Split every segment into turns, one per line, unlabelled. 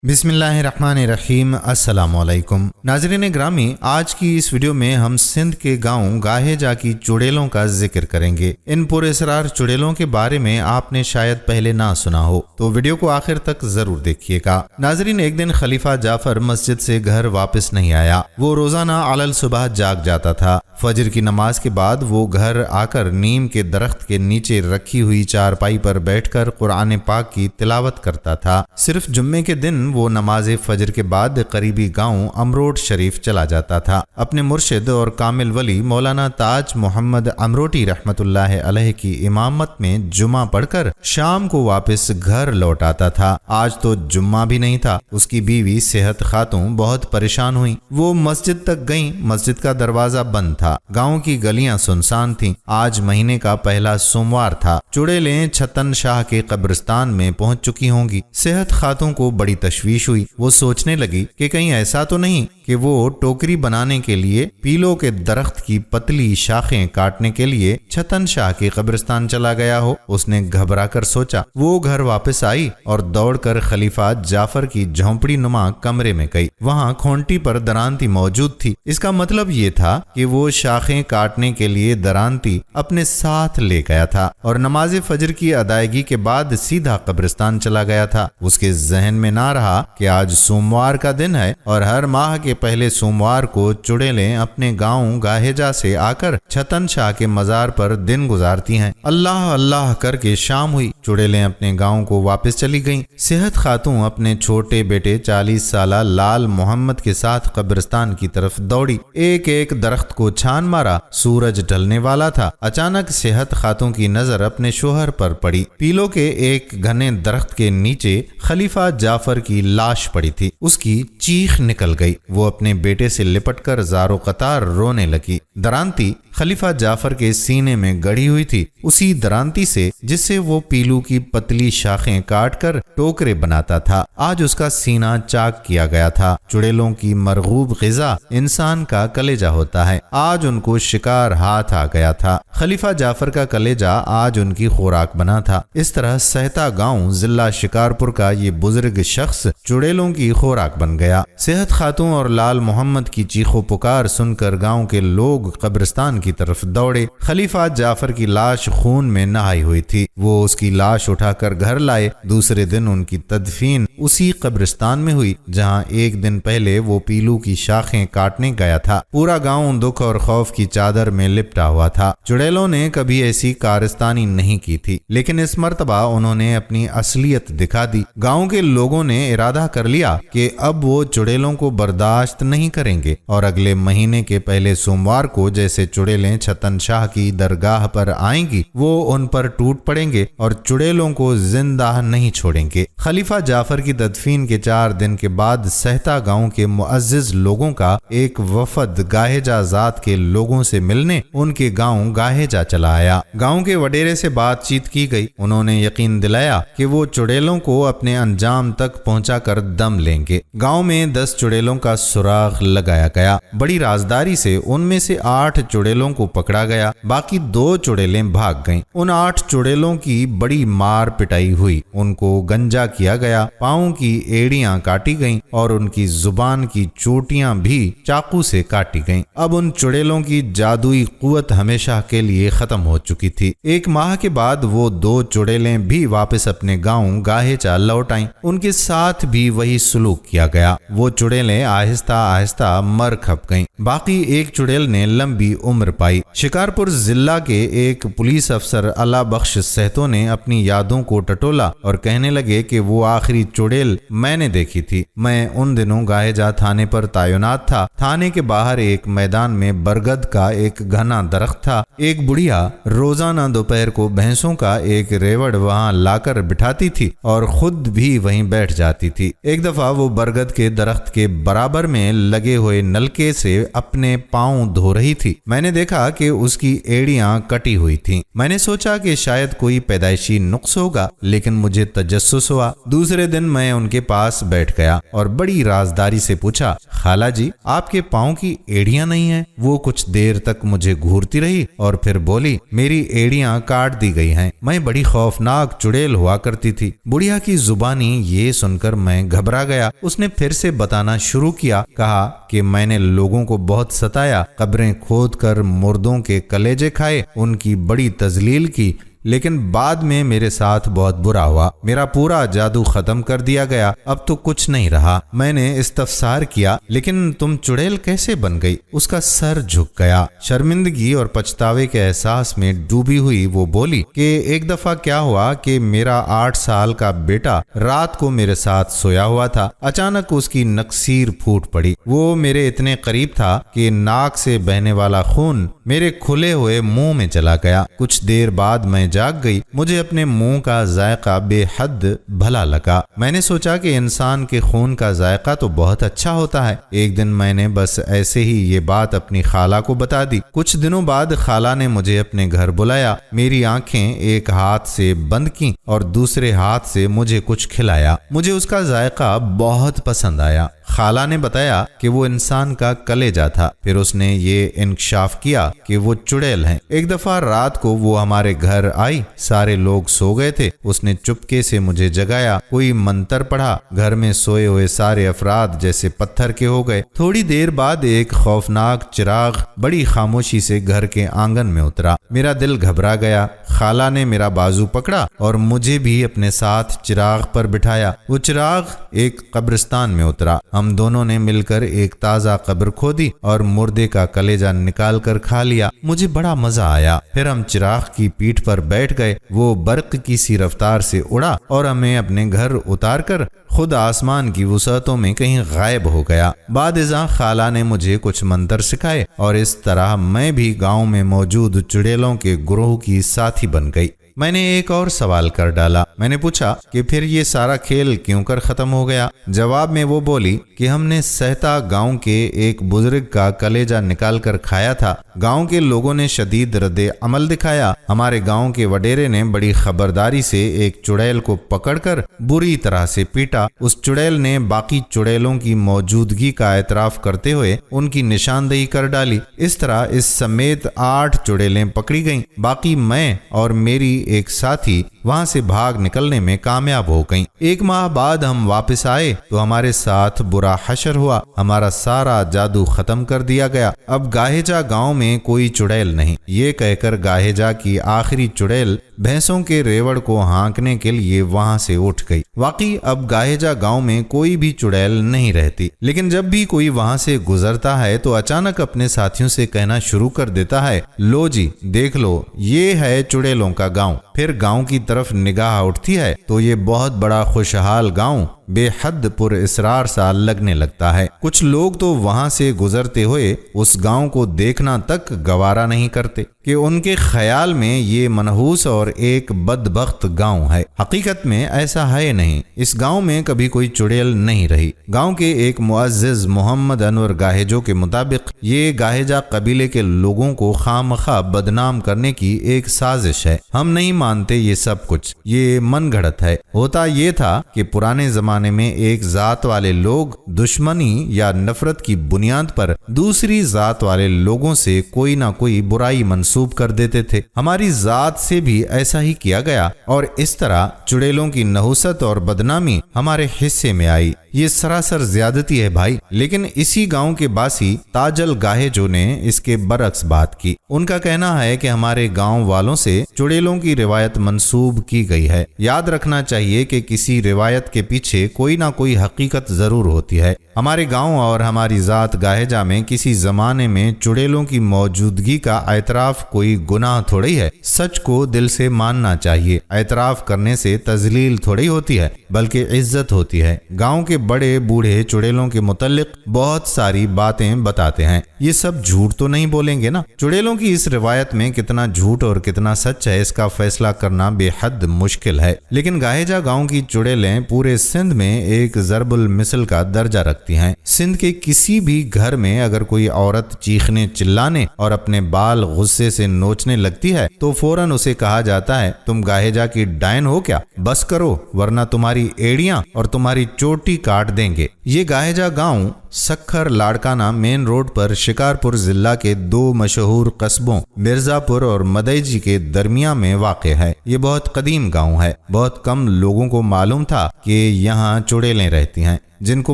बिस्मिल्लाहिर्रहमानिर्रहीम। अस्सलाम वालेकुम नाज़रीन ग्रामी, आज की इस वीडियो में हम सिंध के गांव गाहेजा की चुड़ैलों का जिक्र करेंगे। इन पुरअसरार चुड़ैलों के बारे में आपने शायद पहले ना सुना हो, तो वीडियो को आखिर तक जरूर देखिएगा। नाज़रीन, एक दिन खलीफा जाफर मस्जिद से घर वापस नहीं आया। वो रोजाना अलल सुबह जाग जाता था। फजर की नमाज के बाद वो घर आकर नीम के दरख्त के नीचे रखी हुई चारपाई पर बैठकर कुरान पाक की तिलावत करता था। सिर्फ जुम्मे के दिन वो नमाज फजर के बाद करीबी गांव अमरोट शरीफ चला जाता था। अपने मुर्शिद और कामिल वली मौलाना ताज मोहम्मद अमरोटी रहमतुल्लाह अलैह की इमामत में जुमा पढ़कर शाम को वापस घर लौट आता था। आज तो जुम्मा भी नहीं था। उसकी बीवी सेहत खातून बहुत परेशान हुई। वो मस्जिद तक गईं। मस्जिद का दरवाजा बंद था। गांव की गलियां सुनसान थीं। आज महीने का पहला सोमवार था। चुड़ैलें छतन शाह के कब्रिस्तान में पहुंच चुकी होंगी। सेहत खातून को बड़ी तशवीश हुई। वो सोचने लगी कि कहीं ऐसा तो नहीं कि वो टोकरी बनाने के लिए पीलो के दरख्त की पतली शाखें काटने के लिए छतन शाह के कब्रिस्तान चला गया हो। उसने घबरा कर सोचा। वो घर वापस आई और दौड़कर खलीफा जाफर की झोंपड़ी नुमा कमरे में गई। वहां खोंटी पर दरांती मौजूद थी। इसका मतलब ये था कि वो शाखें काटने के लिए दरांती अपने साथ ले गया था और नमाज फजर की अदायगी के बाद सीधा कब्रिस्तान चला गया था। उसके जहन में ना रहा कि आज सोमवार का दिन है और हर माह के पहले सोमवार को चुड़ैलें अपने गांव गाहेजा से आकर छतन शाह के मजार पर दिन गुजारती हैं। अल्लाह अल्लाह करके शाम हुई। चुड़ैलें अपने गांव को वापस चली गईं। सेहत खातून अपने छोटे बेटे 40 साला लाल मोहम्मद के साथ कब्रिस्तान की तरफ दौड़ी। एक एक दरख्त को छान मारा। सूरज ढलने वाला था। अचानक सेहत खातून की नजर अपने शोहर पर पड़ी। पीलो के एक घने दरख्त के नीचे खलीफा जाफर की लाश पड़ी थी। उसकी चीख निकल गई। वो अपने बेटे से लिपटकर ज़ारो कतार रोने लगी। दरांती खलीफा जाफर के सीने में गड़ी हुई थी, उसी दरांती से जिससे वो पीलू की पतली शाखें काटकर टोकरे बनाता था। आज उसका सीना चाक किया गया था। चुड़ैलों की मरगूब ग़िज़ा इंसान का कलेजा होता है। आज उनको शिकार हाथ आ गया था। खलीफा जाफर का कलेजा आज उनकी खुराक बना था। इस तरह सहता गांव जिला शिकारपुर का ये बुजुर्ग शख्स चुड़ैलों की खुराक बन गया। सेहत खातून और लाल मोहम्मद की चीखो पुकार सुनकर गांव के लोग कब्रिस्तान की तरफ दौड़े। खलीफा जाफर की लाश खून में नहाई हुई थी। वो उसकी लाश उठाकर घर लाए। दूसरे दिन उनकी तदफीन उसी कब्रिस्तान में हुई जहां एक दिन पहले वो पीलू की शाखें काटने गया था। पूरा गांव दुख और खौफ की चादर में लिपटा हुआ था। चुड़ैलों ने कभी ऐसी कारस्तानी नहीं की थी, लेकिन इस मर्तबा उन्होंने अपनी असलियत दिखा दी। गांव के लोगों ने इरादा कर लिया कि अब वो चुड़ैलों को बर्दाश्त नहीं करेंगे और अगले महीने के पहले सोमवार को जैसे चुड़ैलें छतन शाह की दरगाह पर आएंगी, वो उन पर टूट पड़ेंगे और चुड़ैलों को जिंदा नहीं छोड़ेंगे। खलीफा जाफर की तदफीन के 4 दिन के बाद सहता गांव के मुअज्जिज लोगों का एक वफद गाहेजा जात के लोगों से मिलने उनके गांव गाहेजा चला आया। गांव के वडेरे से बातचीत की गई। उन्होंने यकीन दिलाया कि वो चुड़ैलों को अपने अंजाम तक पहुंचाकर दम लेंगे। गांव में 10 चुड़ैलों का सुराग लगाया गया। बड़ी राजदारी से उनमें से 8 चुड़ैलों को पकड़ा गया। बाकी 2 चुड़ैलें भाग गईं। उन 8 चुड़ैलों की बड़ी मार पिटाई हुई। उनको गंजा किया गया। पांव की एड़ियां काटी गईं और उनकी जुबान की चोटियां भी चाकू से काटी गईं। अब उन चुड़ैलों की जादुई कुव्वत हमेशा के लिए खत्म हो चुकी थी। 1 माह के बाद वो 2 चुड़ैलें भी वापस अपने गांव गाहेजा लौट आईं। उनके साथ भी वही सुलूक किया गया। वो चुड़ैलें आहिस्ता आहिस्ता मर खप गईं। बाकी एक चुड़ैल ने लंबी उम्र पाई। शिकारपुर जिला के एक पुलिस अफसर अला बख्श सहतो ने अपनी यादों को टटोला और कहने लगे कि वो आखिरी चुड़ैल मैंने देखी थी। मैं उन दिनों गाहेजा थाने पर तैनात था। थाने के बाहर एक मैदान में बरगद का एक घना दरख्त था। एक बुढ़िया रोजाना दोपहर को भैंसों का एक रेवड़ वहां लाकर बिठाती थी और खुद भी वहीं बैठ जाती थी। एक दफा वो बरगद के दरख्त के बराबर में लगे हुए नलके से अपने पांव धो रही थी। मैंने देखा कि उसकी एड़ियां कटी हुई थीं। मैंने सोचा कि शायद कोई पैदाइशी नुक्स होगा, लेकिन मुझे तजस्सुस हुआ। दूसरे दिन मैं उनके पास बैठ गया और बड़ी राजदारी से पूछा, खाला जी, आपके पाँव की एड़ियां नहीं हैं? वो कुछ देर तक मुझे घूरती रही और फिर बोली, मेरी एड़ियां काट दी गई हैं। मैं बड़ी खौफनाक चुड़ैल हुआ करती थी। बुढ़िया की जुबानी ये सुनकर मैं घबरा गया। उसने फिर से बताना शुरू किया। कहा कि मैंने लोगों को बहुत सताया, कब्रें खोदकर मुर्दों के कलेजे खाए, उनकी बड़ी तजलील की, लेकिन बाद में मेरे साथ बहुत बुरा हुआ। मेरा पूरा जादू खत्म कर दिया गया। अब तो कुछ नहीं रहा। मैंने इस्तफसार किया, लेकिन तुम चुड़ैल कैसे बन गई? उसका सर झुक गया। शर्मिंदगी और पछतावे के एहसास में डूबी हुई वो बोली कि एक दफा क्या हुआ कि मेरा 8 साल का बेटा रात को मेरे साथ सोया हुआ था। अचानक उसकी नक्सीर फूट पड़ी। वो मेरे इतने करीब था कि नाक से बहने वाला खून मेरे खुले हुए मुंह में चला गया। कुछ देर बाद मैं जाग गई। मुझे अपने मुंह का जायका बेहद भला लगा। मैंने सोचा कि इंसान के खून का जायका तो बहुत अच्छा होता है। एक दिन मैंने बस ऐसे ही ये बात अपनी खाला को बता दी। कुछ दिनों बाद खाला ने मुझे अपने घर बुलाया। मेरी आंखें एक हाथ से बंद की और दूसरे हाथ से मुझे कुछ खिलाया। मुझे उसका जायका बहुत पसंद आया। खाला ने बताया कि वो इंसान का कलेजा था। फिर उसने ये इंकशाफ किया कि वो चुड़ैल हैं। एक दफा रात को वो हमारे घर आई। सारे लोग सो गए थे। उसने चुपके से मुझे जगाया, कोई मंत्र पढ़ा। घर में सोए हुए सारे अफराद जैसे पत्थर के हो गए। थोड़ी देर बाद एक खौफनाक चिराग बड़ी खामोशी से घर के आंगन में उतरा। मेरा दिल घबरा गया। खाला ने मेरा बाजू पकड़ा और मुझे भी अपने साथ चिराग पर बिठाया। वो चिराग एक कब्रिस्तान में उतरा। हम दोनों ने मिलकर एक ताजा कब्र खोदी और मुर्दे का कलेजा निकाल कर खा लिया। मुझे बड़ा मजा आया। फिर हम चिराग की पीठ पर बैठ गए। वो बर्क की सी रफ्तार से उड़ा और हमें अपने घर उतार कर खुद आसमान की वुसअतों में कहीं गायब हो गया। बादिज़ा खाला ने मुझे कुछ मंत्र सिखाए और इस तरह मैं भी गांव में मौजूद चुड़ैलों के ग्रोह की साथी बन गई। मैंने एक और सवाल कर डाला। मैंने पूछा कि फिर ये सारा खेल क्यों कर खत्म हो गया? जवाब में वो बोली कि हमने सहता गांव के एक बुजुर्ग का कलेजा निकाल कर खाया था। गांव के लोगों ने शदीद रद्द अमल दिखाया। हमारे गांव के वडेरे ने बड़ी खबरदारी से एक चुड़ैल को पकड़कर बुरी तरह से पीटा। उस चुड़ैल ने बाकी चुड़ैलों की मौजूदगी का एतराफ करते हुए उनकी निशानदेही कर डाली। इस तरह इस समेत 8 चुड़ैलें पकड़ी गईं। बाकी मैं और मेरी एक साथी वहां से भाग निकलने में कामयाब हो गईं। 1 माह बाद हम वापस आए तो हमारे साथ बुरा हशर हुआ। हमारा सारा जादू खत्म कर दिया गया। अब गाहेजा गांव में कोई चुड़ैल नहीं। ये कहकर गाहेजा की आखिरी चुड़ैल भैंसों के रेवड़ को हाँकने के लिए वहां से उठ गई। वाकई अब गाहेजा गांव में कोई भी चुड़ैल नहीं रहती। लेकिन जब भी कोई वहां से गुजरता है तो अचानक अपने साथियों से कहना शुरू कर देता है, लो जी देख लो, ये है चुड़ैलों का गांव। फिर गांव की तरफ निगाह उठती है तो ये बहुत बड़ा खुशहाल गांव बेहद पुरअसरार सा लगने लगता है। कुछ लोग तो वहां से गुजरते हुए उस गांव को देखना तक गवारा नहीं करते कि उनके ख्याल में ये मनहूस और एक बदबख्त गांव है। हकीकत में ऐसा है नहीं। इस गांव में कभी कोई चुड़ैल नहीं रही। गांव के एक मुअज़्ज़िज़ मोहम्मद अनवर गाहेजो के मुताबिक ये गाहेजा कबीले के लोगों को खामखा बदनाम करने की एक साजिश है। हम नहीं मानते ये सब कुछ, ये मन गढ़ंत है। होता ये था कि पुराने जमाने में एक जात वाले लोग दुश्मनी या नफरत की बुनियाद पर दूसरी जात वाले लोगों से कोई ना कोई बुराई मंसूब कर देते थे। हमारी जात से भी ऐसा ही किया गया और इस तरह चुड़ैलों की नहुसत और बदनामी हमारे हिस्से में आई। ये सरासर ज्यादती है भाई। लेकिन इसी गांव के बासी ताजल गाहेजो ने इसके बरक्स बात की। उनका कहना है कि हमारे गांव वालों से चुड़ैलों की रिवायत मंसूब की गई है। याद रखना चाहिए कि किसी रिवायत के पीछे कोई ना कोई हकीकत जरूर होती है। हमारे गांव और हमारी जात गाहेजा में किसी जमाने में चुड़ैलों की मौजूदगी का एतराफ कोई गुनाह थोड़ी है। सच को दिल से मानना चाहिए। एतराफ करने से तजलील थोड़ी होती है, बल्कि इज्जत होती है। गांव के बड़े बूढ़े चुड़ैलों के मुतल्लिक बहुत सारी बातें बताते हैं। ये सब झूठ तो नहीं बोलेंगे ना। चुड़ैलों की इस रिवायत में कितना झूठ और कितना सच है इसका फैसला करना बेहद मुश्किल है, लेकिन गाहेजा गांव की चुड़ैलें पूरे सिंध में एक ज़रबुल मिसल का दर्जा रखती हैं। सिंध के किसी भी घर में अगर कोई औरत चीखने चिल्लाने और अपने बाल गुस्से से नोचने लगती है तो फौरन उसे कहा जाता है, तुम गाहेजा की डायन हो क्या, बस करो वरना तुम्हारी एड़ियां और तुम्हारी चोटी काट देंगे। ये गाहेजा गांव सखर लाड़काना मेन रोड पर शिकारपुर जिला के दो मशहूर कस्बों मिर्जापुर और मदैजी के दरमिया में वाक़ है। ये बहुत कदीम गांव है। बहुत कम लोगों को मालूम था कि यहाँ चुड़ैलें रहती हैं। जिनको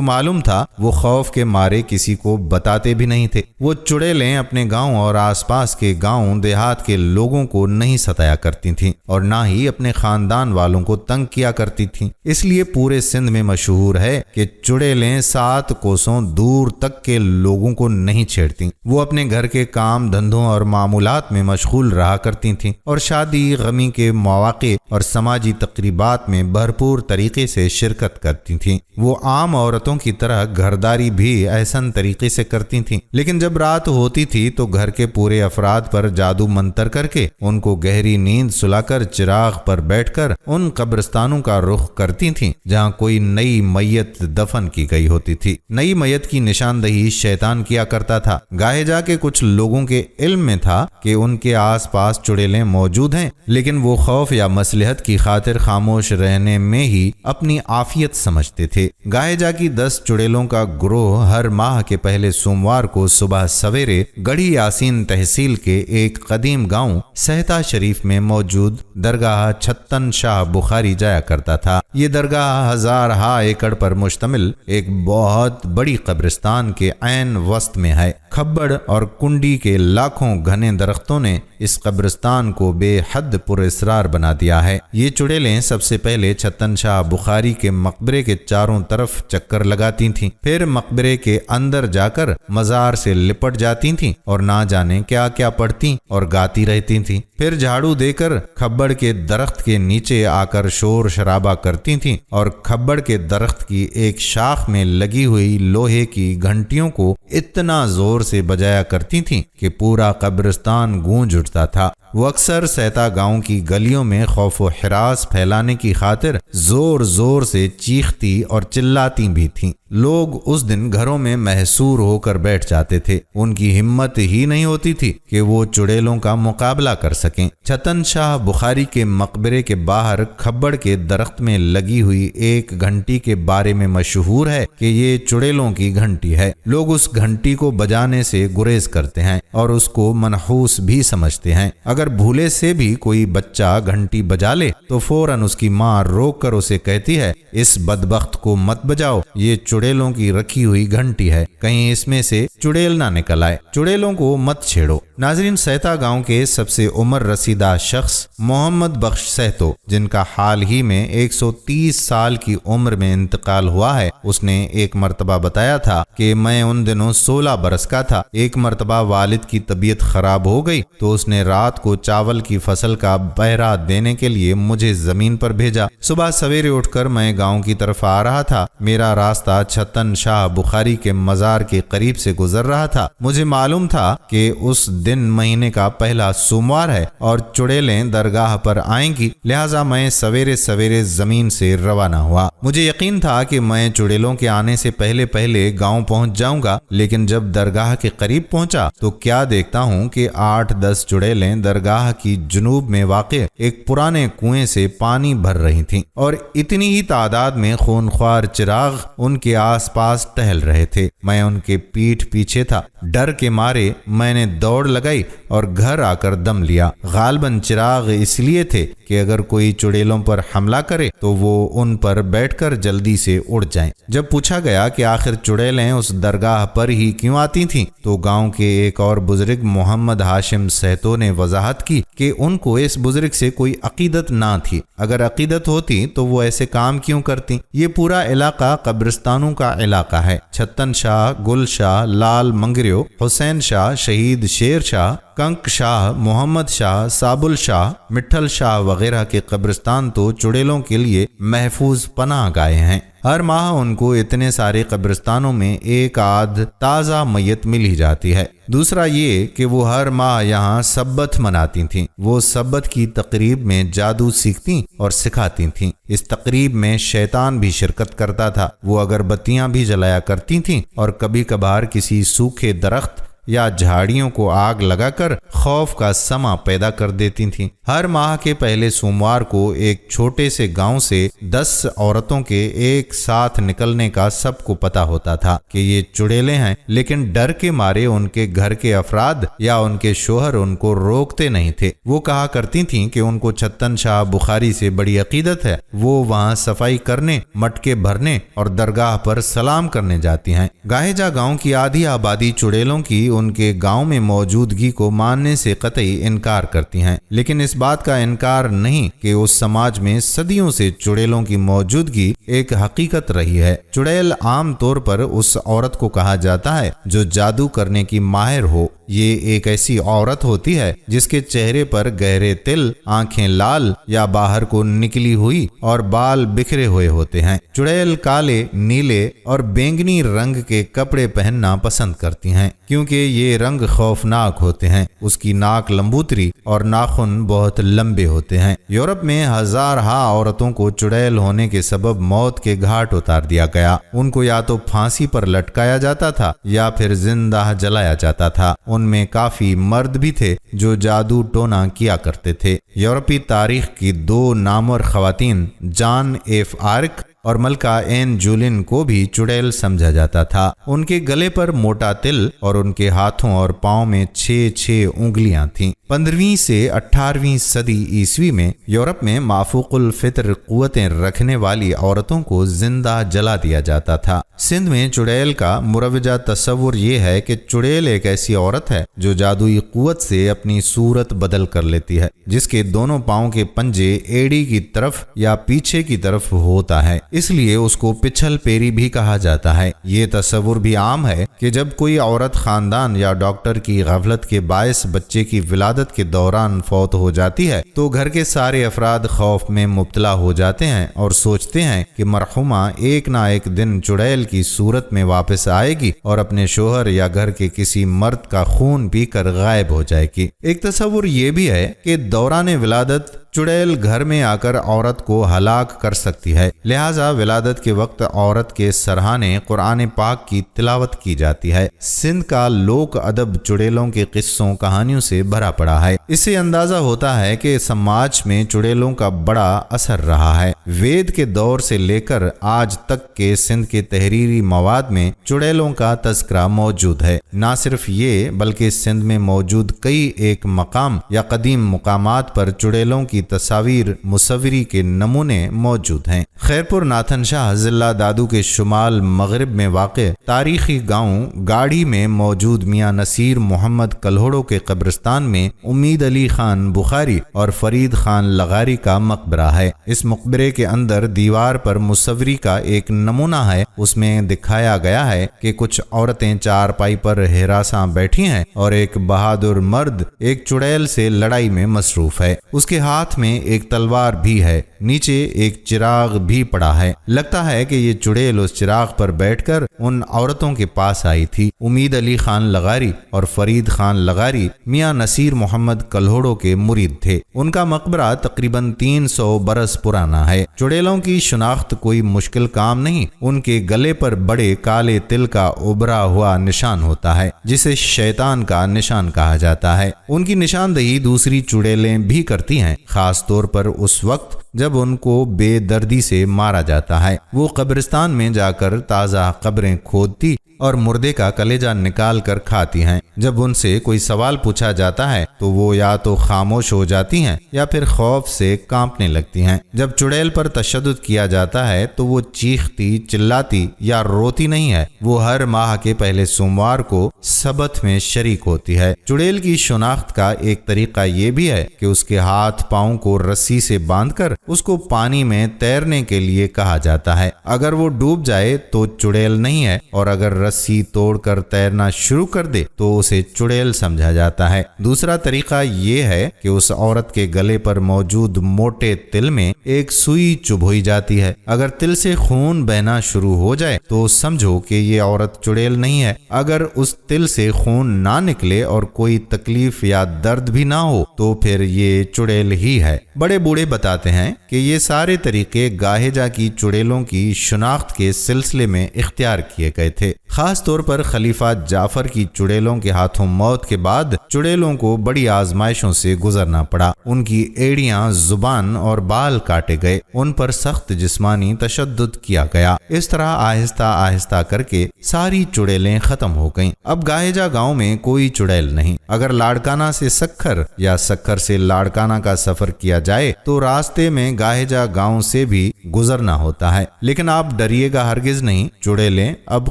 मालूम था वो खौफ के मारे किसी को बताते भी नहीं थे। वो चुड़ैलें अपने गांव और आसपास के गांव देहात के लोगों को नहीं सताया करती थीं और ना ही अपने खानदान वालों को तंग किया करती थीं। इसलिए पूरे सिंध में मशहूर है कि चुड़ैलें 7 कोसों दूर तक के लोगों को नहीं छेड़ती। वो अपने घर के काम धंधों और मामूलात में मशगूल रहा करती थीं और शादी गमी के मौके और समाजी तकरीबात में भरपूर तरीके से शिरकत करती थीं। वो आम औरतों की तरह घरदारी भी एहसन तरीके से करती थीं, लेकिन जब रात होती थी तो घर के पूरे अफराद पर जादू मंतर करके उनको गहरी नींद सुलाकर चिराग पर बैठकर उन कब्रिस्तानों का रुख करती थीं जहां कोई नई मैयत दफन की गई होती थी। नई मैयत की निशानदही शैतान किया करता था। गाहेजा के कुछ लोगों के इल्म में था कि उनके आसपास चुड़ैलें मौजूद हैं, लेकिन वो खौफ या मसलहत की खातिर खामोश रहने में ही अपनी आफियत समझते थे। गाहेजा की 10 चुड़ैलों का ग्रोह हर माह के पहले सोमवार को सुबह सवेरे गढ़ी यासीन तहसील के एक कदीम गांव सहता शरीफ में मौजूद दरगाह छत्तन शाह बुखारी जाया करता था। ये दरगाह 1000 एकड़ पर मुश्तमिल एक बहुत बड़ी कब्रिस्तान के ऐन वस्त में है। खब्बड़ और कुंडी के लाखों घने दरख्तों ने इस कब्रिस्तान को बेहद पुरअसरार बना दिया है। ये चुड़ैलें सबसे पहले छत्तन शाह बुखारी के मकबरे के चारों तरफ चक्कर लगाती थीं, फिर मकबरे के अंदर जाकर मजार से लिपट जाती थीं और ना जाने क्या क्या पढ़ती और गाती रहती थीं। फिर झाड़ू देकर खब्बड़ के दरख्त के नीचे आकर शोर शराबा करती थीं और खब्बड़ के दरख्त की एक शाख में लगी हुई लोहे की घंटियों को इतना जोर से बजाया करती थीं कि पूरा कब्रिस्तान गूंज उठता था। वो अक्सर सहता गांव की गलियों में खौफ व हिरास फैलाने की खातिर जोर जोर से चीखती और चिल्लाती भी थीं। लोग उस दिन घरों में महसूर होकर बैठ जाते थे। उनकी हिम्मत ही नहीं होती थी कि वो चुड़ैलों का मुकाबला कर सकें। छतन शाह बुखारी के मकबरे के बाहर खब्बड़ के दरख्त में लगी हुई एक घंटी के बारे में मशहूर है कि ये चुड़ैलों की घंटी है। लोग उस घंटी को बजाने से गुरेज करते हैं और उसको मनहूस भी समझते हैं। अगर भूले से भी कोई बच्चा घंटी बजा ले तो फौरन उसकी माँ रोक कर उसे कहती है, इस बदबख्त को मत बजाओ, ये चुड़ैलों की रखी हुई घंटी है, कहीं इसमें से चुड़ैल ना निकल आए, चुड़ैलों को मत छेड़ो। नाजरीन, सहता गांव के सबसे उम्र रसीदा शख्स मोहम्मद बख्श सहतो, जिनका हाल ही में 130 साल की उम्र में इंतकाल हुआ है, उसने एक मर्तबा बताया था कि मैं उन दिनों 16 बरस का था। एक मर्तबा वालिद की तबीयत खराब हो गई तो उसने रात को चावल की फसल का पहरा देने के लिए मुझे जमीन पर भेजा। सुबह सवेरे उठकर मैं गांव की तरफ आ रहा था। मेरा रास्ता छतन शाह बुखारी के मजार के करीब से गुजर रहा था। मुझे मालूम था कि उस दिन महीने का पहला सोमवार है और चुड़ैलें दरगाह पर आएंगी, लिहाजा मैं सवेरे सवेरे जमीन से रवाना हुआ। मुझे यकीन था कि मैं चुड़ैलों के आने से पहले पहले गांव पहुंच जाऊंगा, लेकिन जब दरगाह के करीब पहुंचा तो क्या देखता हूं कि 8-10 चुड़ैलें दरगाह की जुनूब में वाक़े एक पुराने कुएं से पानी भर रही थीं और इतनी ही तादाद में खूनख्वार चिराग उनके आसपास टहल रहे थे। मैं उनके पीठ पीछे था। डर के मारे मैंने दौड़ लगाई और घर आकर दम लिया। गालबन चिराग इसलिए थे कि अगर कोई चुड़ैलों पर हमला करे तो वो उन पर बैठकर जल्दी से उड़ जाएं। जब पूछा गया कि आखिर चुड़ैलें उस दरगाह पर ही क्यों आती थीं, तो गांव के एक और बुजुर्ग मोहम्मद हाशिम सहतो ने वजाहत की कि उनको इस बुजुर्ग से कोई अकीदत ना थी। अगर अकीदत होती तो वो ऐसे काम क्यों करती। ये पूरा इलाका कब्रिस्तानों का इलाका है। छत्तन शाह, गुल शाह, लाल मंगरियो, हुसैन शाह, शहीद शेर शाह, कंक शाह, मोहम्मद शाह, साबुल शाह, मिट्ठल शाह वगैरह के कब्रिस्तान तो चुड़ैलों के लिए महफूज पनाह गाहे हैं। हर माह उनको इतने सारे कब्रिस्तानों में एक आध ताज़ा मैयत मिल ही जाती है। दूसरा ये कि वो हर माह यहाँ सब्बत मनाती थीं। वो सब्बत की तकरीब में जादू सीखती और सिखाती थीं। इस तकरीब में शैतान भी शिरकत करता था। वो अगरबत्तियां भी जलाया करती थीं और कभी कभार किसी सूखे दरख्त या झाड़ियों को आग लगाकर खौफ का समा पैदा कर देती थीं। हर माह के पहले सोमवार को एक छोटे से गांव से 10 औरतों के एक साथ निकलने का सबको पता होता था कि ये चुड़ैलें हैं, लेकिन डर के मारे उनके घर के अफराद या उनके शोहर उनको रोकते नहीं थे। वो कहा करती थीं कि उनको छत्तन शाह बुखारी से बड़ी अकीदत है। वो वहाँ सफाई करने, मटके भरने और दरगाह पर सलाम करने जाती हैं। गाहेजा गांव की आधी आबादी चुड़ैलों की उनके गांव में मौजूदगी को मानने से कतई इनकार करती हैं, लेकिन इस बात का इनकार नहीं कि उस समाज में सदियों से चुड़ैलों की मौजूदगी एक हकीकत रही है। चुड़ैल आम तौर पर उस औरत को कहा जाता है जो जादू करने की माहिर हो। ये एक ऐसी औरत होती है जिसके चेहरे पर गहरे तिल, आंखें लाल या बाहर को निकली हुई और बाल बिखरे हुए होते हैं। चुड़ैल काले, नीले और बैंगनी रंग के कपड़े पहनना पसंद करती हैं क्योंकि ये रंग खौफनाक होते हैं। उसकी नाक लंबूतरी और नाखून बहुत लंबे होते हैं। यूरोप में हजारहा औरतों को चुड़ैल होने के सबब मौत के घाट उतार दिया गया। उनको या तो फांसी पर लटकाया जाता था या फिर जिंदा जलाया जाता था। उनमें काफी मर्द भी थे जो जादू टोना किया करते थे। यूरोपीय तारीख की 2 नामवर खवातीन जॉन एफ आर्क और मलका एन जूलिन को भी चुड़ैल समझा जाता था। उनके गले पर मोटा तिल और उनके हाथों और पांव में 6 उंगलियां थीं। 15वीं से 18वीं सदी ईस्वी में यूरोप में माफूकुल फित्र कुव्वतें रखने वाली औरतों को जिंदा जला दिया जाता था। सिंध में चुड़ैल का मुरवजा तस्वुर ये है कि चुड़ैल एक ऐसी औरत है जो जादुई कुव्वत से अपनी सूरत बदल कर लेती है, जिसके दोनों पांव के पंजे एड़ी की तरफ या पीछे की तरफ होता है, इसलिए उसको पिछल पेरी भी कहा जाता है। ये तस्वुर भी आम है कि जब कोई औरत खानदान या डॉक्टर की गफलत के बायस बच्चे की विलादत के दौरान फौत हो जाती है तो घर के सारे अफराद खौफ में मुब्तला हो जाते हैं और सोचते हैं कि मरहुमा एक ना एक दिन चुड़ैल की सूरत में वापस आएगी और अपने शोहर या घर के किसी मर्द का खून पीकर गायब हो जाएगी। एक तस्वुर ये भी है कि दौरान विलादत चुड़ैल घर में आकर औरत को हलाक कर सकती है, लिहाजा विलादत के वक्त औरत के सरहाने कुरान पाक की तिलावत की जाती है। सिंध का लोक अदब चुड़ैलों के किस्सों कहानियों से भरा पड़ा है। इससे अंदाजा होता है कि समाज में चुड़ैलों का बड़ा असर रहा है। वेद के दौर से लेकर आज तक के सिंध के तहरीरी मवाद में चुड़ैलों का तज़किरा मौजूद है। ना सिर्फ ये बल्कि सिंध में मौजूद कई एक मकाम या कदीम मुकामात पर चुड़ैलों की तस्वीर मुसव्वरी के नमूने मौजूद हैं। खैरपुर नाथन शाह जिला दादू के शुमाल मगरिब में वाक़े तारीखी गांव गाड़ी में मौजूद मियां नसीर मोहम्मद कल्होड़ो के कब्रिस्तान में उम्मीद अली खान बुखारी और फरीद खान लगारी का मकबरा है। इस मकबरे के अंदर दीवार पर मुसव्वरी का एक नमूना है। उसमें दिखाया गया है कि कुछ औरतें चारपाई पर हिरासा बैठी हैं और एक बहादुर मर्द एक चुड़ैल से लड़ाई में मसरूफ है। उसके हाथ में एक तलवार भी है, नीचे एक चिराग भी पड़ा है। लगता है कि ये चुड़ैल उस चिराग पर बैठकर उन औरतों के पास आई थी। उम्मीद अली खान लगारी और फरीद खान लगारी मियां नसीर मोहम्मद कल्होड़ो के मुरीद थे। उनका मकबरा तकरीबन 300 बरस पुराना है। चुड़ैलों की शिनाख्त कोई मुश्किल काम नहीं। उनके गले पर बड़े काले तिल का उभरा हुआ निशान होता है जिसे शैतान का निशान कहा जाता है। उनकी निशानदही दूसरी चुड़ैलें भी करती हैं, खास तौर पर उस वक्त जब उनको बेदर्दी से मारा जाता है। वो कब्रिस्तान में जाकर ताज़ा कब्रें खोदती और मुर्दे का कलेजा निकाल कर खाती हैं। जब उनसे कोई सवाल पूछा जाता है तो वो या तो खामोश हो जाती हैं या फिर खौफ से कांपने लगती हैं। जब चुड़ैल पर तशद्दुद किया जाता है तो वो चीखती, चिल्लाती या रोती नहीं है। वो हर माह के पहले सोमवार को सबत में शरीक होती है। चुड़ैल की शनाख्त का एक तरीका ये भी है कि उसके हाथ पांव को रस्सी से बांधकर उसको पानी में तैरने के लिए कहा जाता है। अगर वो डूब जाए तो चुड़ैल नहीं है और अगर रस्सी तोड़कर तैरना शुरू कर दे तो उसे चुड़ैल समझा जाता है। दूसरा तरीका ये है कि उस औरत के गले पर मौजूद मोटे तिल में एक सुई चुभोई जाती है। अगर तिल से खून बहना शुरू हो जाए तो समझो कि ये औरत चुड़ैल नहीं है। अगर उस तिल से खून ना निकले और कोई तकलीफ या दर्द भी ना हो तो फिर ये चुड़ैल ही है। बड़े बूढ़े बताते हैं कि ये सारे तरीके गाहेजा की चुड़ैलों की शनाख्त के सिलसिले में इख्तियार किए गए थे। खास तौर पर खलीफा जाफर की चुड़ैलों के हाथों मौत के बाद चुड़ैलों को बड़ी आजमाइशों से गुजरना पड़ा। उनकी एड़ियां, जुबान और बाल काटे गए, उन पर सख्त जिस्मानी तशद्दुद किया गया। इस तरह आहिस्ता आहिस्ता करके सारी चुड़ैलें खत्म हो गईं। अब गाहेजा गांव में कोई चुड़ैल नहीं। अगर लाड़काना से सक्खर या सक्खर से लाड़काना का सफर किया जाए तो रास्ते में गाहेजा गांव से भी गुजरना होता है। लेकिन आप डरिएगा हरगिज नहीं, चुड़ैलें अब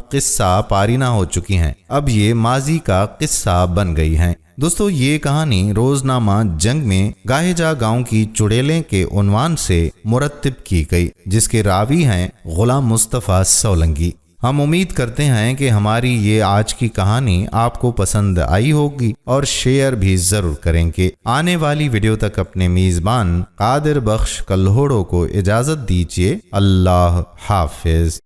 किस्सा पारीना हो चुकी हैं, अब ये माजी का किस्सा बन गई हैं। दोस्तों, ये कहानी रोजनामा जंग में गाहेजा गांव की चुड़ैलें के उन्वान से मुरत्तिब की गई, जिसके रावी हैं गुलाम मुस्तफ़ा सोलंकी। हम उम्मीद करते हैं कि हमारी ये आज की कहानी आपको पसंद आई होगी और शेयर भी जरूर करेंगे। आने वाली वीडियो तक अपने मेजबान कादिर बख्श कल्होड़ो को इजाजत दीजिए। अल्लाह हाफिज।